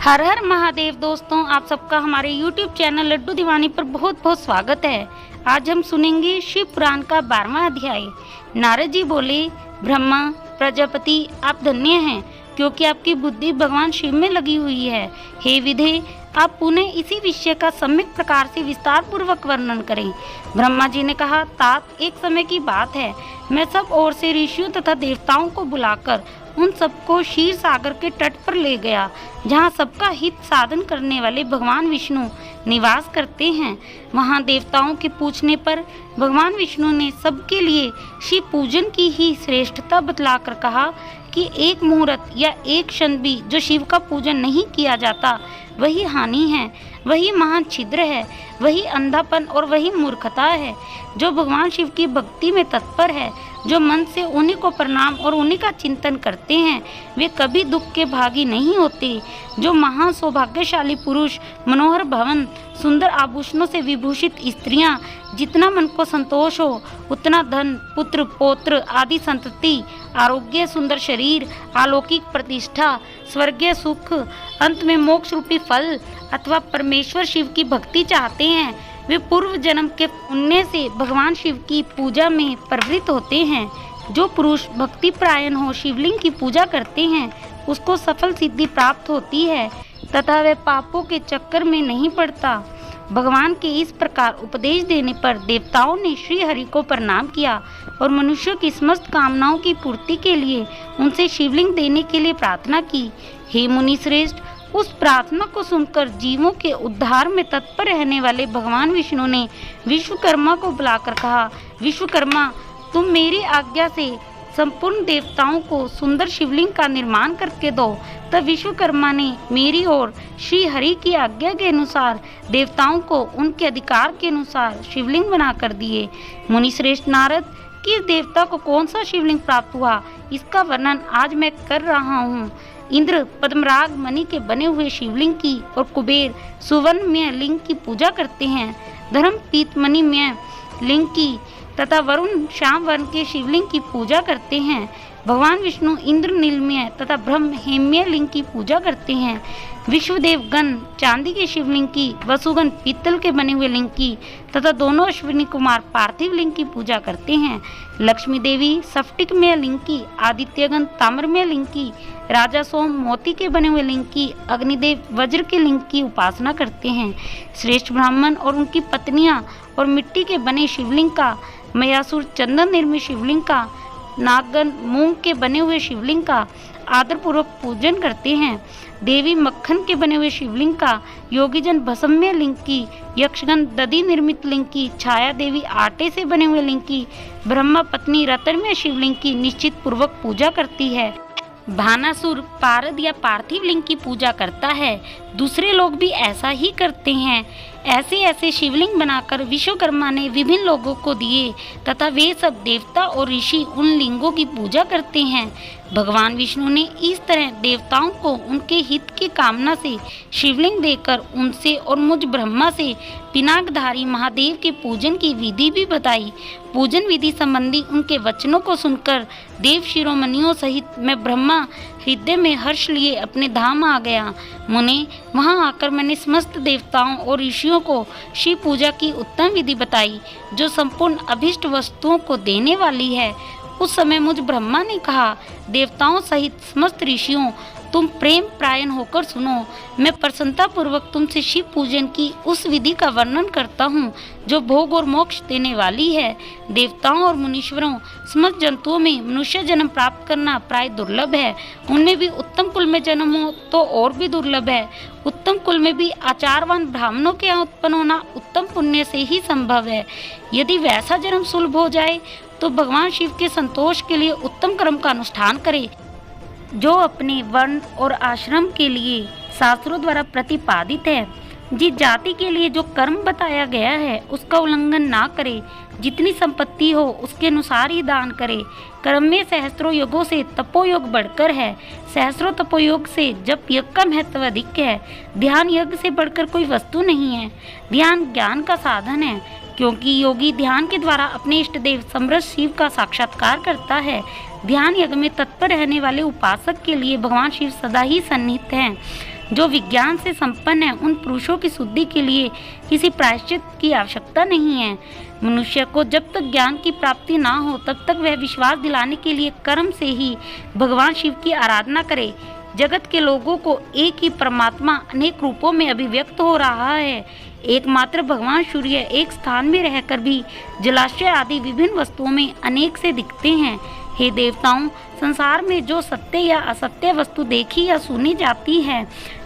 हर हर महादेव। दोस्तों, आप सबका हमारे YouTube चैनल लड्डू दीवानी पर बहुत बहुत स्वागत है। आज हम सुनेंगे शिव पुराण का 12वां अध्याय। नारद जी बोले, ब्रह्मा प्रजापति, आप धन्य हैं क्योंकि आपकी बुद्धि भगवान शिव में लगी हुई है। हे विधे, आप पुनः इसी विषय का सम्यक प्रकार से विस्तार पूर्वक वर्णन करें। ब्रह्मा जी ने कहा, तात, एक समय की बात है, मैं सब ओर से ऋषियों तथा देवताओं को बुलाकर उन सबको क्षीर सागर के तट पर ले गया, जहाँ सबका हित साधन करने वाले भगवान विष्णु निवास करते हैं। वहाँ देवताओं के पूछने पर भगवान विष्णु ने सबके लिए शिव पूजन की ही श्रेष्ठता बतलाकर कहा कि एक मुहूर्त या एक क्षण भी जो शिव का पूजन नहीं किया जाता वही हानि है, वही महान छिद्र है, वही अंधापन और वही मूर्खता है। जो भगवान शिव की भक्ति में तत्पर है, जो मन से उन्हीं को प्रणाम और उन्हीं का चिंतन करते हैं, वे कभी दुख के भागी नहीं होते। जो महान सौभाग्यशाली पुरुष, मनोहर भवन, सुंदर आभूषणों से विभूषित स्त्रियां, जितना मन को संतोष हो उतना धन, पुत्र, पौत्र आदि संतति, आरोग्य, सुंदर शरीर, अलौकिक प्रतिष्ठा, स्वर्गीय सुख, अंत में मोक्ष रूपी फल अथवा परमेश्वर शिव की भक्ति चाहते हैं, वे पूर्व जन्म के पुण्य से भगवान शिव की पूजा में प्रवृत्त होते हैं। जो पुरुष भक्ति प्रायण हो शिवलिंग की पूजा करते हैं, उसको सफल सिद्धि प्राप्त होती है तथा वह पापों के चक्कर में नहीं पड़ता। भगवान के इस प्रकार उपदेश देने पर देवताओं ने श्री हरि को प्रणाम किया और मनुष्यों की समस्त कामनाओं की पूर्ति के लिए उनसे शिवलिंग देने के लिए प्रार्थना की। हे मुनि श्रेष्ठ, उस प्रार्थना को सुनकर जीवों के उद्धार में तत्पर रहने वाले भगवान विष्णु ने विश्वकर्मा को बुलाकर कहा, विश्वकर्मा, तुम मेरी आज्ञा से संपूर्ण देवताओं को सुंदर शिवलिंग का निर्माण करके दो। तब विश्वकर्मा ने मेरी और श्री हरि की आज्ञा के अनुसार देवताओं को उनके अधिकार के अनुसार शिवलिंग बना कर दिए। मुनि श्रेष्ठ नारद, किस देवता को कौन सा शिवलिंग प्राप्त हुआ, इसका वर्णन आज मैं कर रहा हूँ। इंद्र पद्मराग मणि के बने हुए शिवलिंग की और कुबेर सुवर्णमय लिंग की पूजा करते हैं। धर्म पीतमणिमय लिंग की तथा वरुण श्याम वर्ण के शिवलिंग की पूजा करते हैं। भगवान विष्णु इंद्र नीलमय तथा ब्रह्म हेममय लिंग की पूजा करते हैं। विश्वदेवगण चांदी के शिवलिंग की, वसुगण पीतल के बने हुए लिंग की तथा दोनों अश्विनी कुमार पार्थिव लिंग की पूजा करते हैं। लक्ष्मी देवी स्फटिकमय लिंग की, आदित्यगण ताम्रमय लिंग की, राजा सोम मोती के बने हुए लिंग की, अग्निदेव वज्र के लिंग की उपासना करते हैं। श्रेष्ठ ब्राह्मण और उनकी पत्नियां और मिट्टी के बने शिवलिंग का, मयासुर चंदन निर्मित शिवलिंग का, नागगण मूंग के बने हुए शिवलिंग का आदरपूर्वक पूजन करते हैं। देवी मक्खन के बने हुए शिवलिंग का, योगीजन भस्ममय लिंग की, यक्षगण दधि निर्मित लिंग की, छाया देवी आटे से बने हुए लिंग की, ब्रह्मा पत्नी रत्नमय शिवलिंग की निश्चित पूर्वक पूजा करती है। भानासुर पारद या पार्थिव लिंग की पूजा करता है। दूसरे लोग भी ऐसा ही करते हैं। ऐसे ऐसे शिवलिंग बनाकर विश्वकर्मा ने विभिन्न लोगों को दिए तथा वे सब देवता और ऋषि उन लिंगों की पूजा करते हैं। भगवान विष्णु ने इस तरह देवताओं को उनके हित की कामना से शिवलिंग देकर उनसे और मुझ ब्रह्मा से पिनाकधारी महादेव के पूजन की विधि भी बताई। पूजन विधि संबंधी उनके वचनों को सुनकर देव शिरोमणियों सहित मैं ब्रह्मा हृदय में हर्ष लिए अपने धाम आ गया। मुने, वहां आकर मैंने समस्त देवताओं और ऋषियों को शिव पूजा की उत्तम विधि बताई, जो संपूर्ण अभिष्ट वस्तुओं को देने वाली है। उस समय मुझ ब्रह्मा ने कहा, देवताओं सहित समस्त ऋषियों, तुम प्रेम प्रायण होकर सुनो। मैं प्रसन्नता पूर्वक तुमसे शिव पूजन की उस विधि का वर्णन करता हूँ जो भोग और मोक्ष देने वाली है। देवताओं और मुनीश्वरों, समस्त जंतुओं में मनुष्य जन्म प्राप्त करना प्राय दुर्लभ है। उनमें भी उत्तम कुल में जन्म हो तो और भी दुर्लभ है। उत्तम कुल में भी आचारवान ब्राह्मणों के यहाँ उत्पन्न होना उत्तम पुण्य से ही संभव है। यदि वैसा जन्म सुलभ हो जाए तो भगवान शिव के संतोष के लिए उत्तम कर्म का अनुष्ठान करे, जो अपने वर्ण और आश्रम के लिए शास्त्रों द्वारा प्रतिपादित है। जिस जाति के लिए जो कर्म बताया गया है उसका उल्लंघन ना करे। जितनी संपत्ति हो उसके अनुसार ही दान करे। कर्म में सहस्त्रों योगों से तपोयोग बढ़कर है। सहस्त्रों तपोयोग से जप यज्ञ का महत्व अधिक है। ध्यान यज्ञ से बढ़कर कोई वस्तु नहीं है। ध्यान ज्ञान का साधन है, क्योंकि योगी ध्यान के द्वारा अपने इष्ट देव समृद्ध शिव का साक्षात्कार करता है। ध्यान यज्ञ में तत्पर रहने वाले उपासक के लिए भगवान शिव सदा ही सन्निहित हैं। जो विज्ञान से संपन्न है, उन पुरुषों की शुद्धि के लिए किसी प्रायश्चित की आवश्यकता नहीं है। मनुष्य को जब तक ज्ञान की प्राप्ति ना हो तब तक वह विश्वास दिलाने के लिए कर्म से ही भगवान शिव की आराधना करे। जगत के लोगों को एक ही परमात्मा अनेक रूपों में अभिव्यक्त हो रहा है। एकमात्र भगवान सूर्य एक स्थान में रहकर भी जलाशय आदि विभिन्न वस्तुओं में अनेक से दिखते हैं। हे देवताओं, संसार में जो सत्य या असत्य वस्तु देखी या सुनी जाती है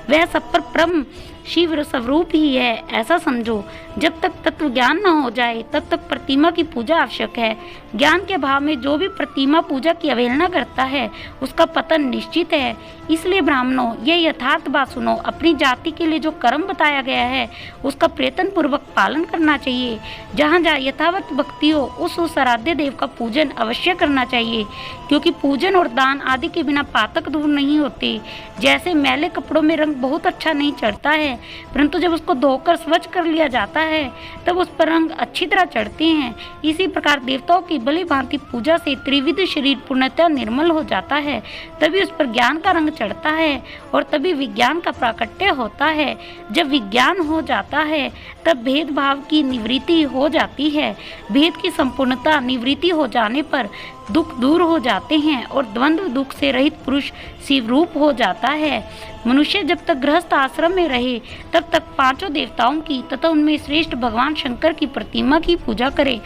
वह सब पर ब्रह्म शिव स्वरूप ही है, ऐसा समझो। जब तक तत्व ज्ञान न हो जाए तब तक प्रतिमा की पूजा आवश्यक है। ज्ञान के भाव में जो भी प्रतिमा पूजा की अवहेलना करता है उसका पतन निश्चित है। इसलिए ब्राह्मणों, ये यथार्थ बात सुनो। अपनी जाति के लिए जो कर्म बताया गया है उसका प्रयत्न पूर्वक पालन करना चाहिए। जहाँ जहाँ यथावत भक्ति हो उस आराध्य देव का पूजन अवश्य करना चाहिए, क्योंकि पूजन और दान आदि के बिना पातक दूर नहीं होते। जैसे मैले कपड़ों में रंग बहुत अच्छा नहीं चढ़ता है, परंतु जब उसको धोकर स्वच्छ कर लिया जाता है तब उस पर रंग अच्छी तरह चढ़ते हैं। इसी प्रकार देवताओं की भली भांति पूजा से त्रिविध शरीर पूर्णतः निर्मल हो जाता है, तभी उस पर ज्ञान का रंग चढ़ता है और तभी विज्ञान का प्राकट्य होता है। जब विज्ञान हो जाता है तब भेदभाव की निवृत्ति हो जाती है। भेद की संपूर्णता निवृत्ति हो जाने पर दुख दूर हो जाते हैं और द्वंद्व दुख से रहित पुरुष शिव रूप हो जाता है। मनुष्य जब तक गृहस्थ आश्रम में रहे तब तक पांचों देवताओं की तथा उनमें श्रेष्ठ भगवान शंकर की प्रतिमा की पूजा करे,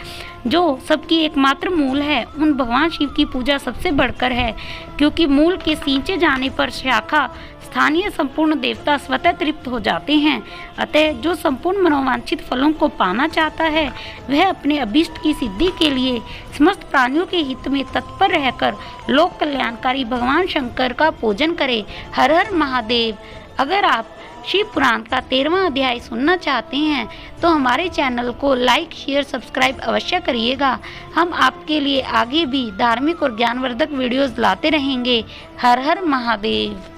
जो सबकी एकमात्र मूल है। उन भगवान शिव की पूजा सबसे बढ़कर है, क्योंकि मूल के सींचे जाने पर शाखा स्थानीय संपूर्ण देवता स्वतः तृप्त हो जाते हैं। अतः जो संपूर्ण मनोवांछित फलों को पाना चाहता है वह अपने अभीष्ट की सिद्धि के लिए समस्त प्राणियों के हित में तत्पर रहकर लोक कल्याणकारी भगवान शंकर का पूजन करे। हर हर महादेव। अगर आप शिव पुराण का 13वां अध्याय सुनना चाहते हैं तो हमारे चैनल को लाइक, शेयर, सब्सक्राइब अवश्य करिएगा। हम आपके लिए आगे भी धार्मिक और ज्ञानवर्धक वीडियोस लाते रहेंगे। हर हर महादेव।